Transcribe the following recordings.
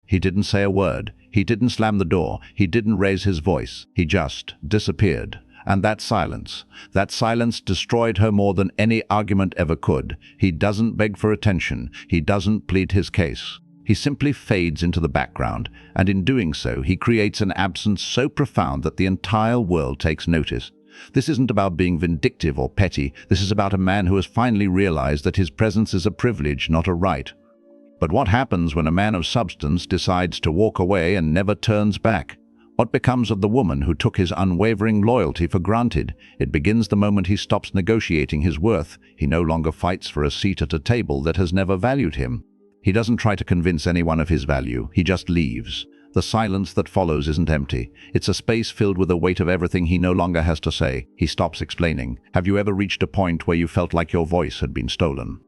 He didn't say a word. He didn't slam the door. He didn't raise his voice. He just disappeared. And that silence destroyed her more than any argument ever could. He doesn't beg for attention. He doesn't plead his case. He simply fades into the background, and in doing so, he creates an absence so profound that the entire world takes notice. This isn't about being vindictive or petty. This is about a man who has finally realized that his presence is a privilege, not a right. But what happens when a man of substance decides to walk away and never turns back? What becomes of the woman who took his unwavering loyalty for granted? It begins the moment he stops negotiating his worth. He no longer fights for a seat at a table that has never valued him. He doesn't try to convince anyone of his value. He just leaves. The silence that follows isn't empty. It's a space filled with the weight of everything he no longer has to say. He stops explaining. Have you ever reached a point where you felt like your voice had been stolen?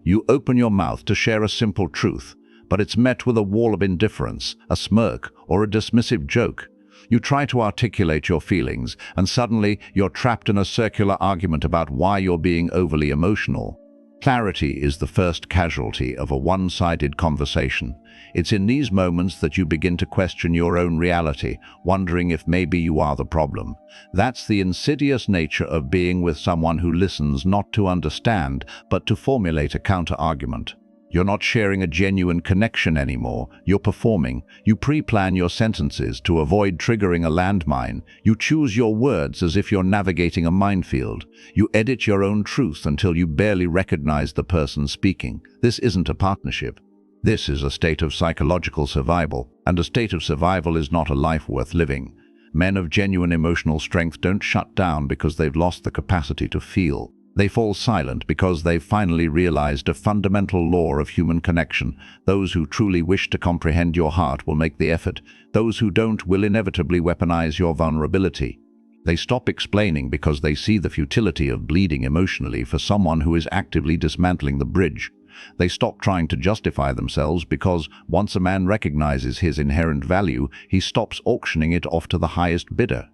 You open your mouth to share a simple truth, but it's met with a wall of indifference, a smirk, or a dismissive joke. You try to articulate your feelings, and suddenly you're trapped in a circular argument about why you're being overly emotional. Clarity is the first casualty of a one-sided conversation. It's in these moments that you begin to question your own reality, wondering if maybe you are the problem. That's the insidious nature of being with someone who listens not to understand, but to formulate a counter-argument. You're not sharing a genuine connection anymore. You're performing. You pre-plan your sentences to avoid triggering a landmine. You choose your words as if you're navigating a minefield. You edit your own truth until you barely recognize the person speaking. This isn't a partnership. This is a state of psychological survival, and a state of survival is not a life worth living. Men of genuine emotional strength don't shut down because they've lost the capacity to feel. They fall silent because they've finally realized a fundamental law of human connection. Those who truly wish to comprehend your heart will make the effort. Those who don't will inevitably weaponize your vulnerability. They stop explaining because they see the futility of bleeding emotionally for someone who is actively dismantling the bridge. They stop trying to justify themselves because once a man recognizes his inherent value, he stops auctioning it off to the highest bidder.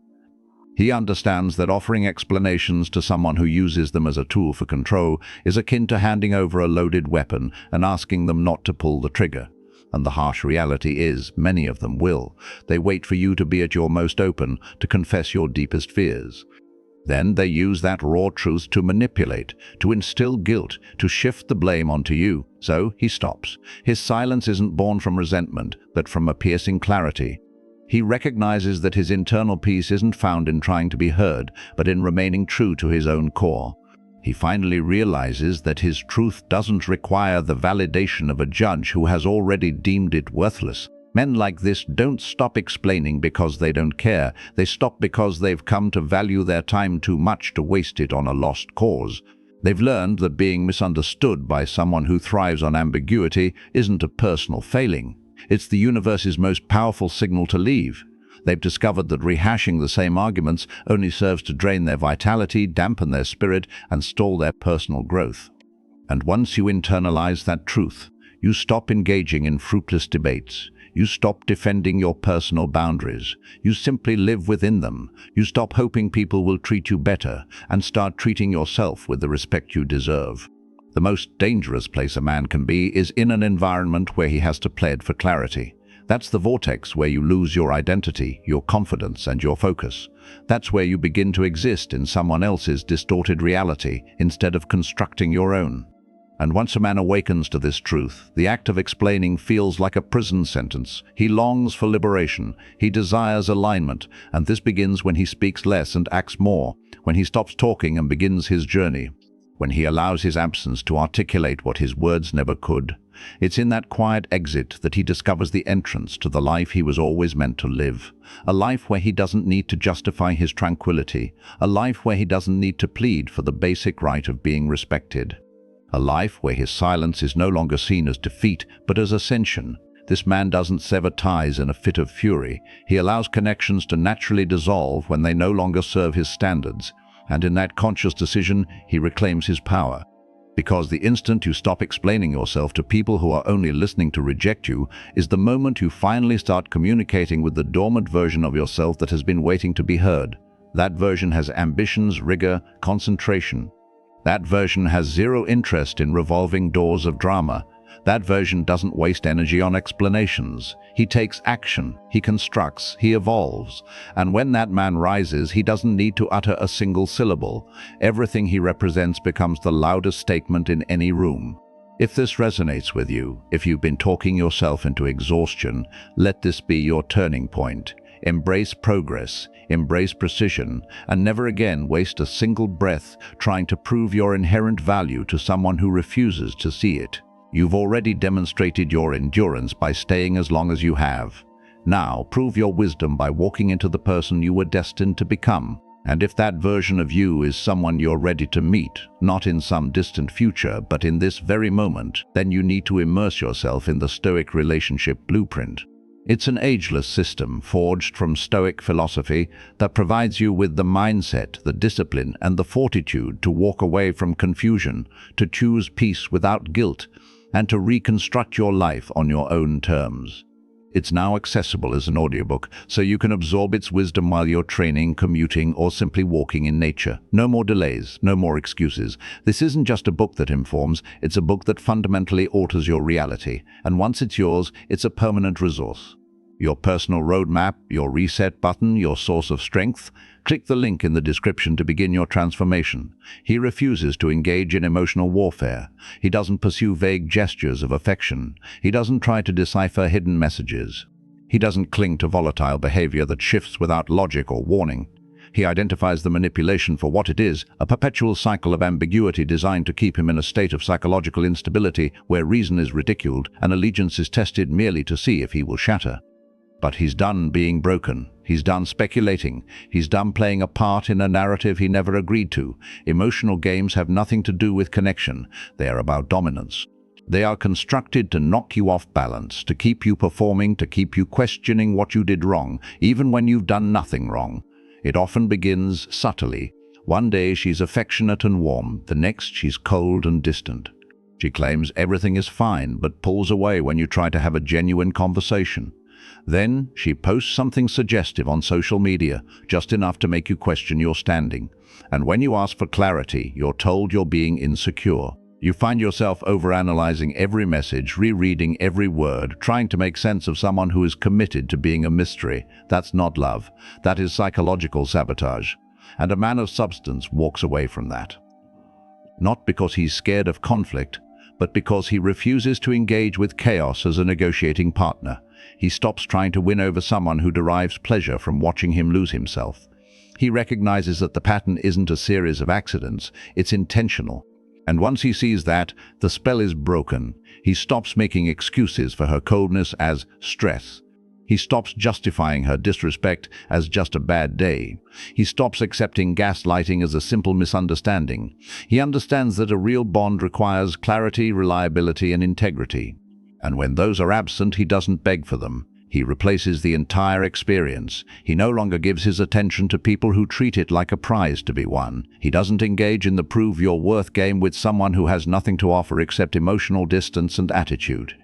He understands that offering explanations to someone who uses them as a tool for control is akin to handing over a loaded weapon and asking them not to pull the trigger. And the harsh reality is, many of them will. They wait for you to be at your most open, to confess your deepest fears. Then they use that raw truth to manipulate, to instill guilt, to shift the blame onto you. So he stops. His silence isn't born from resentment, but from a piercing clarity. He recognizes that his internal peace isn't found in trying to be heard, but in remaining true to his own core. He finally realizes that his truth doesn't require the validation of a judge who has already deemed it worthless. Men like this don't stop explaining because they don't care. They stop because they've come to value their time too much to waste it on a lost cause. They've learned that being misunderstood by someone who thrives on ambiguity isn't a personal failing. It's the universe's most powerful signal to leave. They've discovered that rehashing the same arguments only serves to drain their vitality, dampen their spirit, and stall their personal growth. And once you internalize that truth, you stop engaging in fruitless debates. You stop defending your personal boundaries. You simply live within them. You stop hoping people will treat you better and start treating yourself with the respect you deserve. The most dangerous place a man can be is in an environment where he has to plead for clarity. That's the vortex where you lose your identity, your confidence, and your focus. That's where you begin to exist in someone else's distorted reality instead of constructing your own. And once a man awakens to this truth, the act of explaining feels like a prison sentence. He longs for liberation. He desires alignment, and this begins when he speaks less and acts more, when he stops talking and begins his journey, when he allows his absence to articulate what his words never could. It's in that quiet exit that he discovers the entrance to the life he was always meant to live. A life where he doesn't need to justify his tranquility. A life where he doesn't need to plead for the basic right of being respected. A life where his silence is no longer seen as defeat, but as ascension. This man doesn't sever ties in a fit of fury. He allows connections to naturally dissolve when they no longer serve his standards. And in that conscious decision, he reclaims his power. Because the instant you stop explaining yourself to people who are only listening to reject you is the moment you finally start communicating with the dormant version of yourself that has been waiting to be heard. That version has ambitions, rigor, concentration. That version has zero interest in revolving doors of drama. That version doesn't waste energy on explanations. He takes action, he constructs, he evolves. And when that man rises, he doesn't need to utter a single syllable. Everything he represents becomes the loudest statement in any room. If this resonates with you, if you've been talking yourself into exhaustion, let this be your turning point. Embrace progress, embrace precision, and never again waste a single breath trying to prove your inherent value to someone who refuses to see it. You've already demonstrated your endurance by staying as long as you have. Now, prove your wisdom by walking into the person you were destined to become. And if that version of you is someone you're ready to meet, not in some distant future, but in this very moment, then you need to immerse yourself in the Stoic relationship blueprint. It's an ageless system forged from Stoic philosophy that provides you with the mindset, the discipline, and the fortitude to walk away from confusion, to choose peace without guilt, and to reconstruct your life on your own terms. It's now accessible as an audiobook, so you can absorb its wisdom while you're training, commuting, or simply walking in nature. No more delays, no more excuses. This isn't just a book that informs, it's a book that fundamentally alters your reality. And once it's yours, it's a permanent resource. Your personal roadmap, your reset button, your source of strength. Click the link in the description to begin your transformation. He refuses to engage in emotional warfare. He doesn't pursue vague gestures of affection. He doesn't try to decipher hidden messages. He doesn't cling to volatile behavior that shifts without logic or warning. He identifies the manipulation for what it is, a perpetual cycle of ambiguity designed to keep him in a state of psychological instability where reason is ridiculed and allegiance is tested merely to see if he will shatter. But he's done being broken. He's done speculating. He's done playing a part in a narrative he never agreed to. Emotional games have nothing to do with connection. They are about dominance. They are constructed to knock you off balance, to keep you performing, to keep you questioning what you did wrong, even when you've done nothing wrong. It often begins subtly. One day she's affectionate and warm. The next she's cold and distant. She claims everything is fine, but pulls away when you try to have a genuine conversation. Then she posts something suggestive on social media, just enough to make you question your standing. And when you ask for clarity, you're told you're being insecure. You find yourself overanalyzing every message, rereading every word, trying to make sense of someone who is committed to being a mystery. That's not love. That is psychological sabotage. And a man of substance walks away from that. Not because he's scared of conflict, but because he refuses to engage with chaos as a negotiating partner. He stops trying to win over someone who derives pleasure from watching him lose himself. He recognizes that the pattern isn't a series of accidents, it's intentional. And once he sees that, the spell is broken. He stops making excuses for her coldness as stress. He stops justifying her disrespect as just a bad day. He stops accepting gaslighting as a simple misunderstanding. He understands that a real bond requires clarity, reliability, and integrity. And when those are absent, he doesn't beg for them. He replaces the entire experience. He no longer gives his attention to people who treat it like a prize to be won. He doesn't engage in the prove your worth game with someone who has nothing to offer except emotional distance and attitude.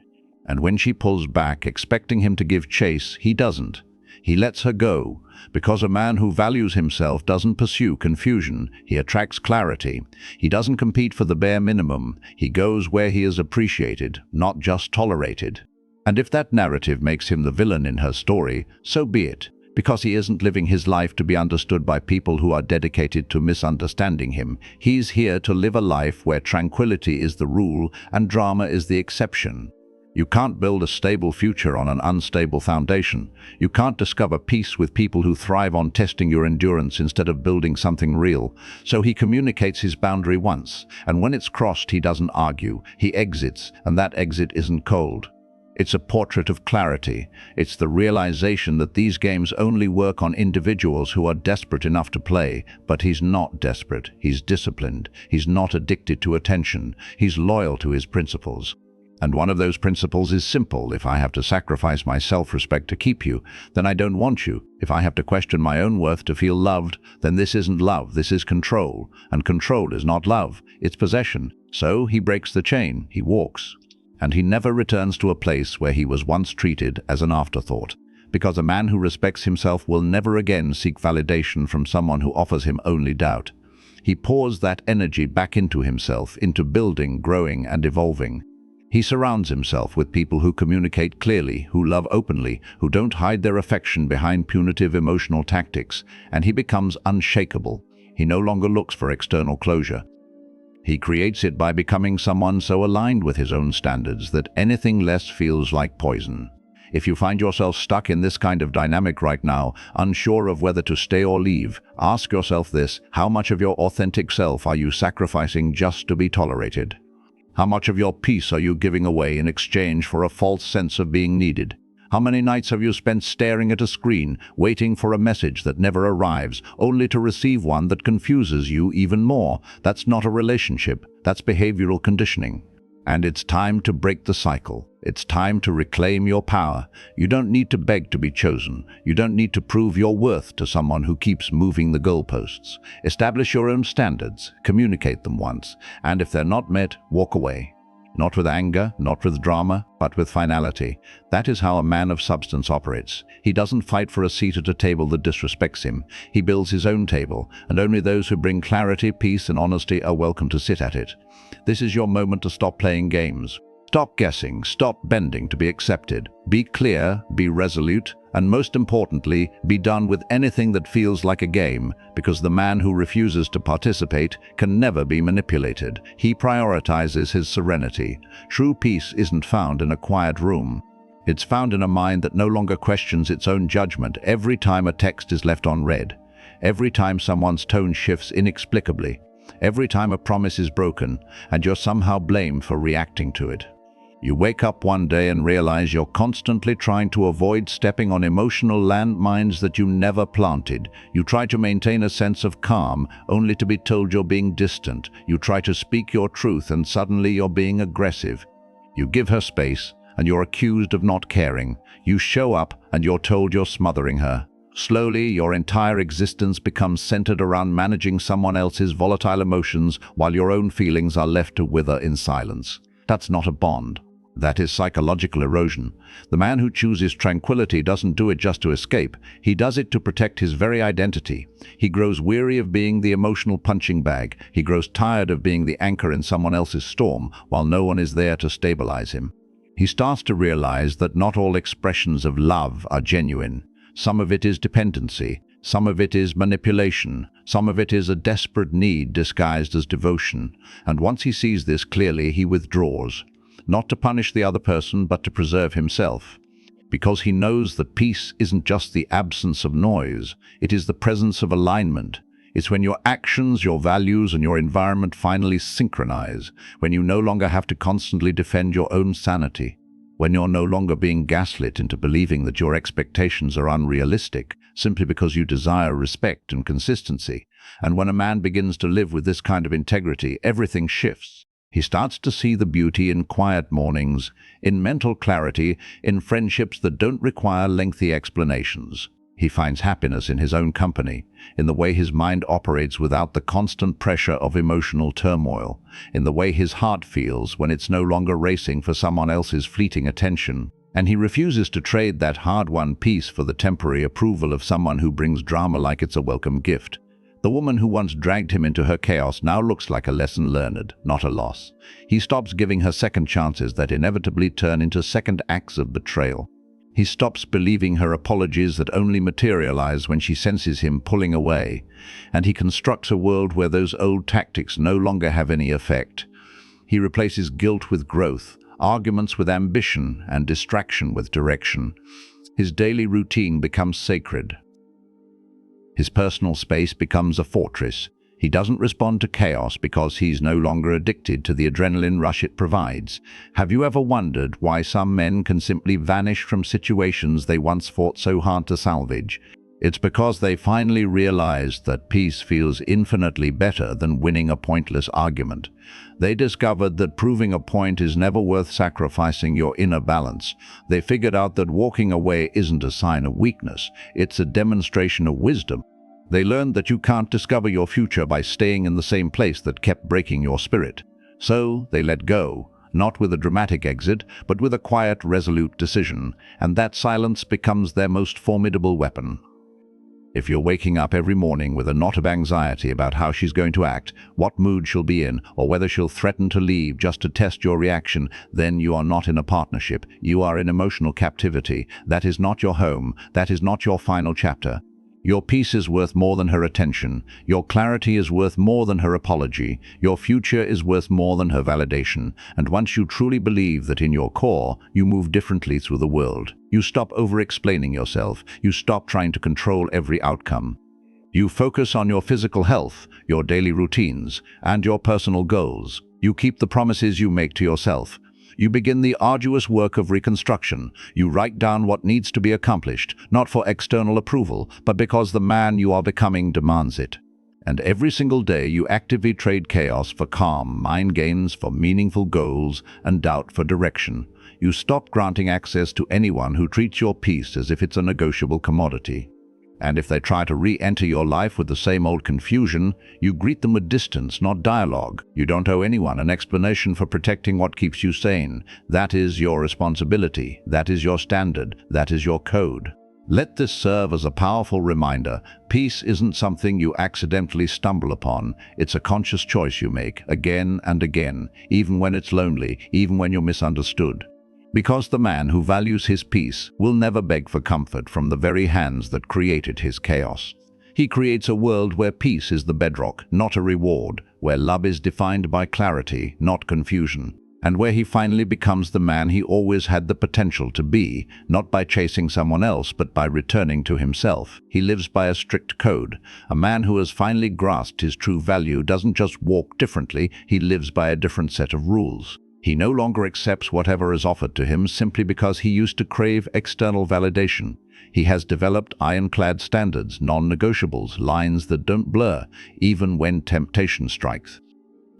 And when she pulls back, expecting him to give chase, he doesn't. He lets her go, because a man who values himself doesn't pursue confusion. He attracts clarity. He doesn't compete for the bare minimum. He goes where he is appreciated, not just tolerated. And if that narrative makes him the villain in her story, so be it, because he isn't living his life to be understood by people who are dedicated to misunderstanding him. He's here to live a life where tranquility is the rule and drama is the exception. You can't build a stable future on an unstable foundation. You can't discover peace with people who thrive on testing your endurance instead of building something real. So he communicates his boundary once, and when it's crossed, he doesn't argue. He exits, and that exit isn't cold. It's a portrait of clarity. It's the realization that these games only work on individuals who are desperate enough to play. But he's not desperate. He's disciplined. He's not addicted to attention. He's loyal to his principles. And one of those principles is simple. If I have to sacrifice my self-respect to keep you, then I don't want you. If I have to question my own worth to feel loved, then this isn't love, this is control. And control is not love, it's possession. So he breaks the chain, he walks. And he never returns to a place where he was once treated as an afterthought. Because a man who respects himself will never again seek validation from someone who offers him only doubt. He pours that energy back into himself, into building, growing, and evolving. He surrounds himself with people who communicate clearly, who love openly, who don't hide their affection behind punitive emotional tactics, and he becomes unshakable. He no longer looks for external closure. He creates it by becoming someone so aligned with his own standards that anything less feels like poison. If you find yourself stuck in this kind of dynamic right now, unsure of whether to stay or leave, ask yourself this: how much of your authentic self are you sacrificing just to be tolerated? How much of your peace are you giving away in exchange for a false sense of being needed? How many nights have you spent staring at a screen, waiting for a message that never arrives, only to receive one that confuses you even more? That's not a relationship, that's behavioral conditioning. And it's time to break the cycle. It's time to reclaim your power. You don't need to beg to be chosen. You don't need to prove your worth to someone who keeps moving the goalposts. Establish your own standards, communicate them once, and if they're not met, walk away. Not with anger, not with drama, but with finality. That is how a man of substance operates. He doesn't fight for a seat at a table that disrespects him. He builds his own table, and only those who bring clarity, peace, and honesty are welcome to sit at it. This is your moment to stop playing games. Stop guessing, stop bending to be accepted. Be clear, be resolute, and most importantly, be done with anything that feels like a game, because the man who refuses to participate can never be manipulated. He prioritizes his serenity. True peace isn't found in a quiet room. It's found in a mind that no longer questions its own judgment every time a text is left unread, every time someone's tone shifts inexplicably, every time a promise is broken, and you're somehow blamed for reacting to it. You wake up one day and realize you're constantly trying to avoid stepping on emotional landmines that you never planted. You try to maintain a sense of calm, only to be told you're being distant. You try to speak your truth, and suddenly you're being aggressive. You give her space, and you're accused of not caring. You show up, and you're told you're smothering her. Slowly, your entire existence becomes centered around managing someone else's volatile emotions while your own feelings are left to wither in silence. That's not a bond. That is psychological erosion. The man who chooses tranquility doesn't do it just to escape. He does it to protect his very identity. He grows weary of being the emotional punching bag. He grows tired of being the anchor in someone else's storm, while no one is there to stabilize him. He starts to realize that not all expressions of love are genuine. Some of it is dependency. Some of it is manipulation. Some of it is a desperate need disguised as devotion. And once he sees this clearly, he withdraws. Not to punish the other person, but to preserve himself. Because he knows that peace isn't just the absence of noise, it is the presence of alignment. It's when your actions, your values, and your environment finally synchronize, when you no longer have to constantly defend your own sanity, when you're no longer being gaslit into believing that your expectations are unrealistic, simply because you desire respect and consistency. And when a man begins to live with this kind of integrity, everything shifts. He starts to see the beauty in quiet mornings, in mental clarity, in friendships that don't require lengthy explanations. He finds happiness in his own company, in the way his mind operates without the constant pressure of emotional turmoil, in the way his heart feels when it's no longer racing for someone else's fleeting attention. And he refuses to trade that hard-won peace for the temporary approval of someone who brings drama like it's a welcome gift. The woman who once dragged him into her chaos now looks like a lesson learned, not a loss. He stops giving her second chances that inevitably turn into second acts of betrayal. He stops believing her apologies that only materialize when she senses him pulling away, and he constructs a world where those old tactics no longer have any effect. He replaces guilt with growth, arguments with ambition, and distraction with direction. His daily routine becomes sacred. His personal space becomes a fortress. He doesn't respond to chaos because he's no longer addicted to the adrenaline rush it provides. Have you ever wondered why some men can simply vanish from situations they once fought so hard to salvage? It's because they finally realized that peace feels infinitely better than winning a pointless argument. They discovered that proving a point is never worth sacrificing your inner balance. They figured out that walking away isn't a sign of weakness, it's a demonstration of wisdom. They learned that you can't discover your future by staying in the same place that kept breaking your spirit. So they let go, not with a dramatic exit, but with a quiet, resolute decision, and that silence becomes their most formidable weapon. If you're waking up every morning with a knot of anxiety about how she's going to act, what mood she'll be in, or whether she'll threaten to leave just to test your reaction, then you are not in a partnership. You are in emotional captivity. That is not your home. That is not your final chapter. Your peace is worth more than her attention. Your clarity is worth more than her apology. Your future is worth more than her validation. And once you truly believe that in your core, you move differently through the world, you stop over-explaining yourself. You stop trying to control every outcome. You focus on your physical health, your daily routines, and your personal goals. You keep the promises you make to yourself. You begin the arduous work of reconstruction. You write down what needs to be accomplished, not for external approval, but because the man you are becoming demands it. And every single day you actively trade chaos for calm, mind gains for meaningful goals, and doubt for direction. You stop granting access to anyone who treats your peace as if it's a negotiable commodity. And if they try to re-enter your life with the same old confusion, you greet them with distance, not dialogue. You don't owe anyone an explanation for protecting what keeps you sane. That is your responsibility. That is your standard. That is your code. Let this serve as a powerful reminder. Peace isn't something you accidentally stumble upon. It's a conscious choice you make, again and again, even when it's lonely, even when you're misunderstood. Because the man who values his peace will never beg for comfort from the very hands that created his chaos. He creates a world where peace is the bedrock, not a reward, where love is defined by clarity, not confusion, and where he finally becomes the man he always had the potential to be, not by chasing someone else, but by returning to himself. He lives by a strict code. A man who has finally grasped his true value doesn't just walk differently, he lives by a different set of rules. He no longer accepts whatever is offered to him simply because he used to crave external validation. He has developed ironclad standards, non-negotiables, lines that don't blur, even when temptation strikes.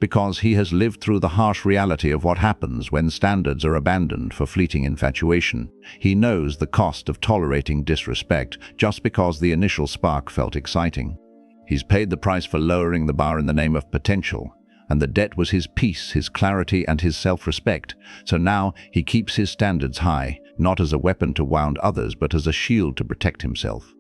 Because he has lived through the harsh reality of what happens when standards are abandoned for fleeting infatuation. He knows the cost of tolerating disrespect just because the initial spark felt exciting. He's paid the price for lowering the bar in the name of potential. And the debt was his peace, his clarity, and his self-respect. So now he keeps his standards high, not as a weapon to wound others, but as a shield to protect himself.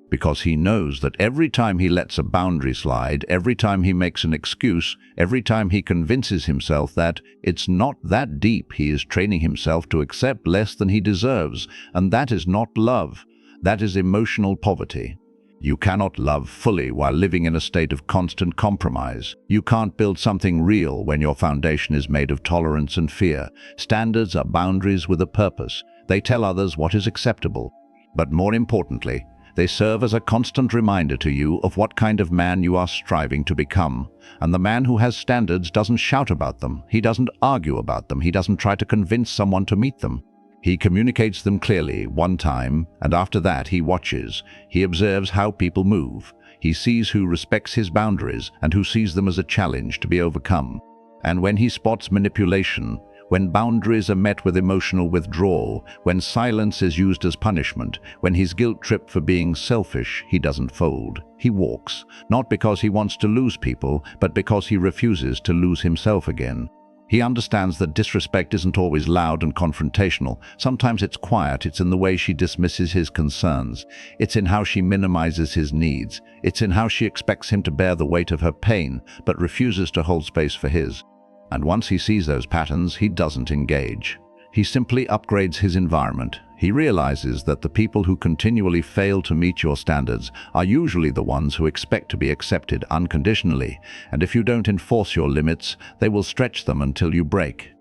Because he knows that every time he lets a boundary slide, every time he makes an excuse, every time he convinces himself that it's not that deep, he is training himself to accept less than he deserves. And that is not love. That is emotional poverty. You cannot love fully while living in a state of constant compromise. You can't build something real when your foundation is made of tolerance and fear. Standards are boundaries with a purpose. They tell others what is acceptable. But more importantly, they serve as a constant reminder to you of what kind of man you are striving to become. And the man who has standards doesn't shout about them. He doesn't argue about them. He doesn't try to convince someone to meet them. He communicates them clearly one time, and after that he watches. He observes how people move. He sees who respects his boundaries and who sees them as a challenge to be overcome. And when he spots manipulation, when boundaries are met with emotional withdrawal, when silence is used as punishment, when he's guilt-tripped for being selfish, he doesn't fold. He walks, not because he wants to lose people, but because he refuses to lose himself again. He understands that disrespect isn't always loud and confrontational. Sometimes it's quiet. It's in the way she dismisses his concerns. It's in how she minimizes his needs. It's in how she expects him to bear the weight of her pain, but refuses to hold space for his. And once he sees those patterns, he doesn't engage. He simply upgrades his environment. He realizes that the people who continually fail to meet your standards are usually the ones who expect to be accepted unconditionally, and if you don't enforce your limits, they will stretch them until you break.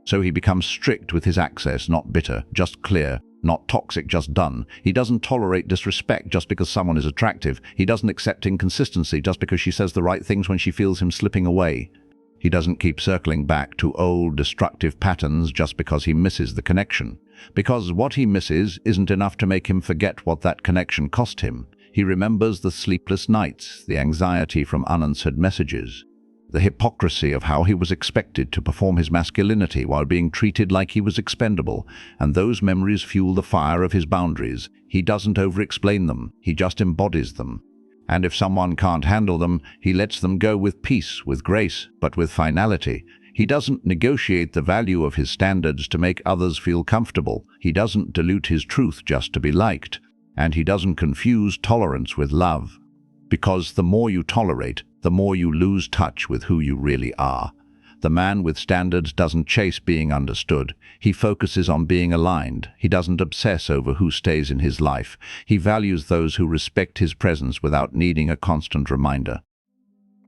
So he becomes strict with his access, not bitter, just clear, not toxic, just done. He doesn't tolerate disrespect just because someone is attractive. He doesn't accept inconsistency just because she says the right things when she feels him slipping away. He doesn't keep circling back to old, destructive patterns just because he misses the connection. Because what he misses isn't enough to make him forget what that connection cost him. He remembers the sleepless nights, the anxiety from unanswered messages, the hypocrisy of how he was expected to perform his masculinity while being treated like he was expendable, and those memories fuel the fire of his boundaries. He doesn't over-explain them, he just embodies them. And if someone can't handle them, he lets them go with peace, with grace, but with finality. He doesn't negotiate the value of his standards to make others feel comfortable. He doesn't dilute his truth just to be liked. And he doesn't confuse tolerance with love, because the more you tolerate, the more you lose touch with who you really are. The man with standards doesn't chase being understood. He focuses on being aligned. He doesn't obsess over who stays in his life. He values those who respect his presence without needing a constant reminder.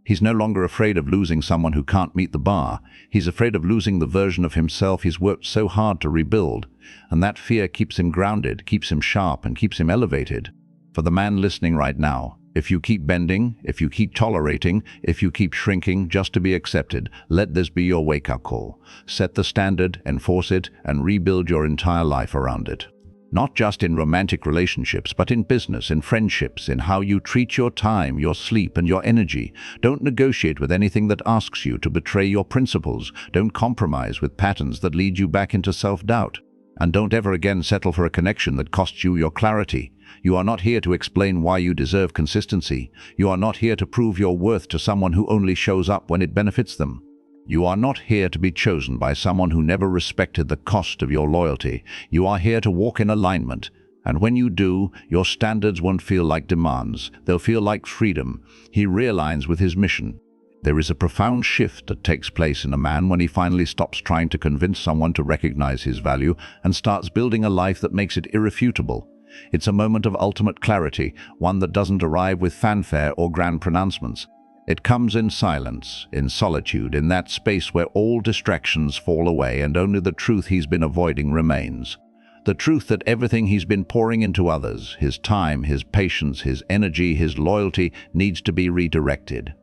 He's no longer afraid of losing someone who can't meet the bar. He's afraid of losing the version of himself he's worked so hard to rebuild. And that fear keeps him grounded, keeps him sharp, and keeps him elevated. For the man listening right now, if you keep bending, if you keep tolerating, if you keep shrinking just to be accepted, let this be your wake-up call. Set the standard, enforce it, and rebuild your entire life around it. Not just in romantic relationships, but in business, in friendships, in how you treat your time, your sleep, and your energy. Don't negotiate with anything that asks you to betray your principles. Don't compromise with patterns that lead you back into self-doubt. And don't ever again settle for a connection that costs you your clarity. You are not here to explain why you deserve consistency. You are not here to prove your worth to someone who only shows up when it benefits them. You are not here to be chosen by someone who never respected the cost of your loyalty. You are here to walk in alignment. And when you do, your standards won't feel like demands. They'll feel like freedom. He realigns with his mission. There is a profound shift that takes place in a man when he finally stops trying to convince someone to recognize his value and starts building a life that makes it irrefutable. It's a moment of ultimate clarity, one that doesn't arrive with fanfare or grand pronouncements. It comes in silence, in solitude, in that space where all distractions fall away and only the truth he's been avoiding remains. The truth that everything he's been pouring into others, his time, his patience, his energy, his loyalty, needs to be redirected.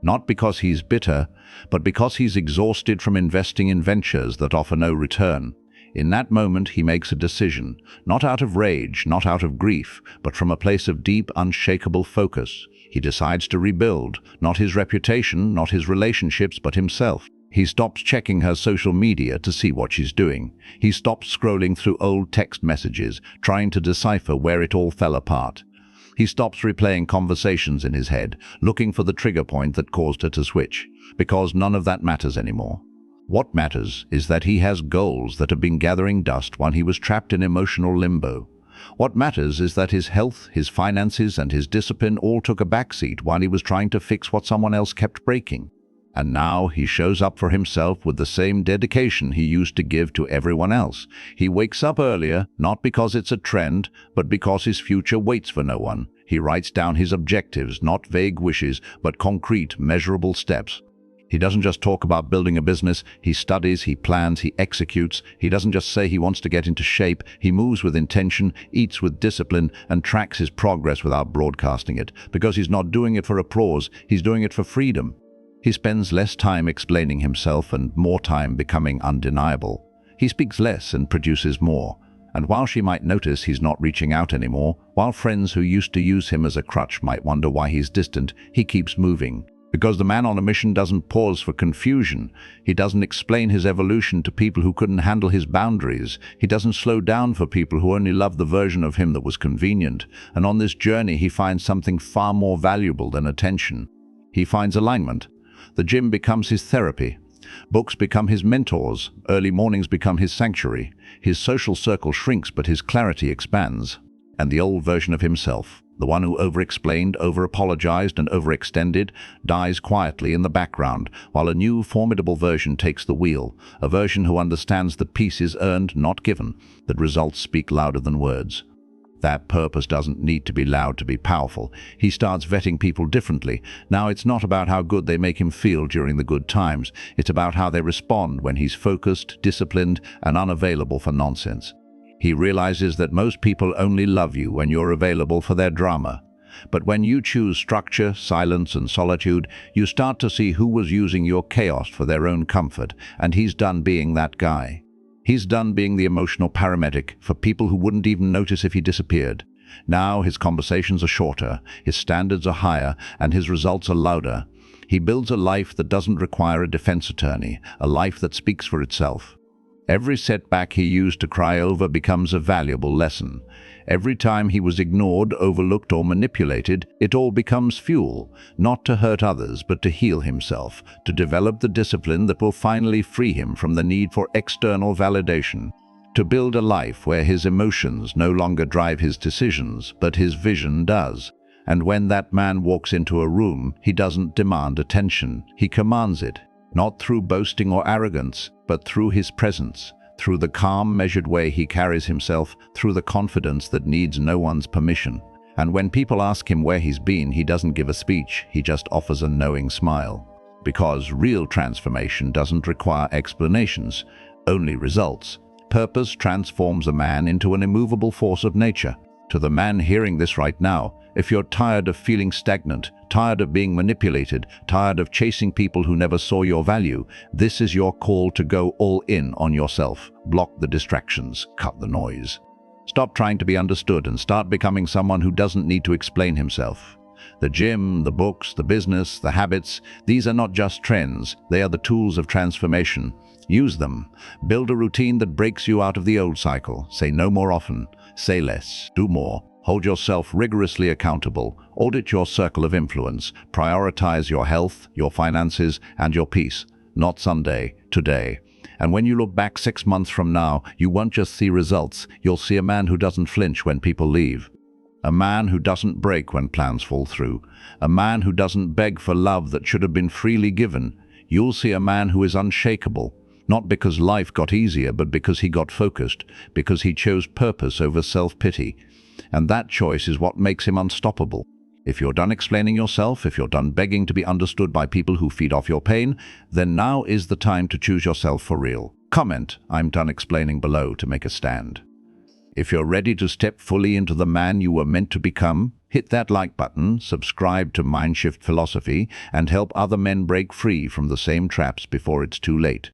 Not because he's bitter, but because he's exhausted from investing in ventures that offer no return. In that moment, he makes a decision, not out of rage, not out of grief, but from a place of deep, unshakable focus. He decides to rebuild, not his reputation, not his relationships, but himself. He stops checking her social media to see what she's doing. He stops scrolling through old text messages, trying to decipher where it all fell apart. He stops replaying conversations in his head, looking for the trigger point that caused her to switch, because none of that matters anymore. What matters is that he has goals that have been gathering dust while he was trapped in emotional limbo. What matters is that his health, his finances, and his discipline all took a backseat while he was trying to fix what someone else kept breaking. And now he shows up for himself with the same dedication he used to give to everyone else. He wakes up earlier, not because it's a trend, but because his future waits for no one. He writes down his objectives, not vague wishes, but concrete, measurable steps. He doesn't just talk about building a business, he studies, he plans, he executes. He doesn't just say he wants to get into shape, he moves with intention, eats with discipline, and tracks his progress without broadcasting it, because he's not doing it for applause, he's doing it for freedom. He spends less time explaining himself and more time becoming undeniable. He speaks less and produces more. And while she might notice he's not reaching out anymore, while friends who used to use him as a crutch might wonder why he's distant, he keeps moving. Because the man on a mission doesn't pause for confusion. He doesn't explain his evolution to people who couldn't handle his boundaries. He doesn't slow down for people who only loved the version of him that was convenient. And on this journey, he finds something far more valuable than attention. He finds alignment. The gym becomes his therapy. Books become his mentors. Early mornings become his sanctuary. His social circle shrinks, but his clarity expands. And the old version of himself, the one who over-explained, over-apologized, and overextended, dies quietly in the background, while a new, formidable version takes the wheel, a version who understands that peace is earned, not given, that results speak louder than words. That purpose doesn't need to be loud to be powerful. He starts vetting people differently. Now it's not about how good they make him feel during the good times. It's about how they respond when he's focused, disciplined, and unavailable for nonsense. He realizes that most people only love you when you're available for their drama. But when you choose structure, silence, and solitude, you start to see who was using your chaos for their own comfort, and he's done being that guy. He's done being the emotional paramedic for people who wouldn't even notice if he disappeared. Now his conversations are shorter, his standards are higher, and his results are louder. He builds a life that doesn't require a defense attorney, a life that speaks for itself. Every setback he used to cry over becomes a valuable lesson. Every time he was ignored, overlooked, or manipulated, it all becomes fuel, not to hurt others, but to heal himself, to develop the discipline that will finally free him from the need for external validation. To build a life where his emotions no longer drive his decisions, but his vision does. And when that man walks into a room, he doesn't demand attention, he commands it. Not through boasting or arrogance, but through his presence, through the calm, measured way he carries himself, through the confidence that needs no one's permission. And when people ask him where he's been, he doesn't give a speech, he just offers a knowing smile. Because real transformation doesn't require explanations, only results. Purpose transforms a man into an immovable force of nature. To the man hearing this right now, if you're tired of feeling stagnant, tired of being manipulated, tired of chasing people who never saw your value, this is your call to go all in on yourself. Block the distractions, cut the noise. Stop trying to be understood and start becoming someone who doesn't need to explain himself. The gym, the books, the business, the habits, these are not just trends, they are the tools of transformation. Use them. Build a routine that breaks you out of the old cycle. Say no more often. Say less. Do more. Hold yourself rigorously accountable. Audit your circle of influence. Prioritize your health, your finances, and your peace. Not someday, today. And when you look back 6 months from now, you won't just see results. You'll see a man who doesn't flinch when people leave. A man who doesn't break when plans fall through. A man who doesn't beg for love that should have been freely given. You'll see a man who is unshakable. Not because life got easier, but because he got focused, because he chose purpose over self-pity. And that choice is what makes him unstoppable. If you're done explaining yourself, if you're done begging to be understood by people who feed off your pain, then now is the time to choose yourself for real. Comment, "I'm done explaining" below to make a stand. If you're ready to step fully into the man you were meant to become, hit that like button, subscribe to Mindshift Philosophy, and help other men break free from the same traps before it's too late.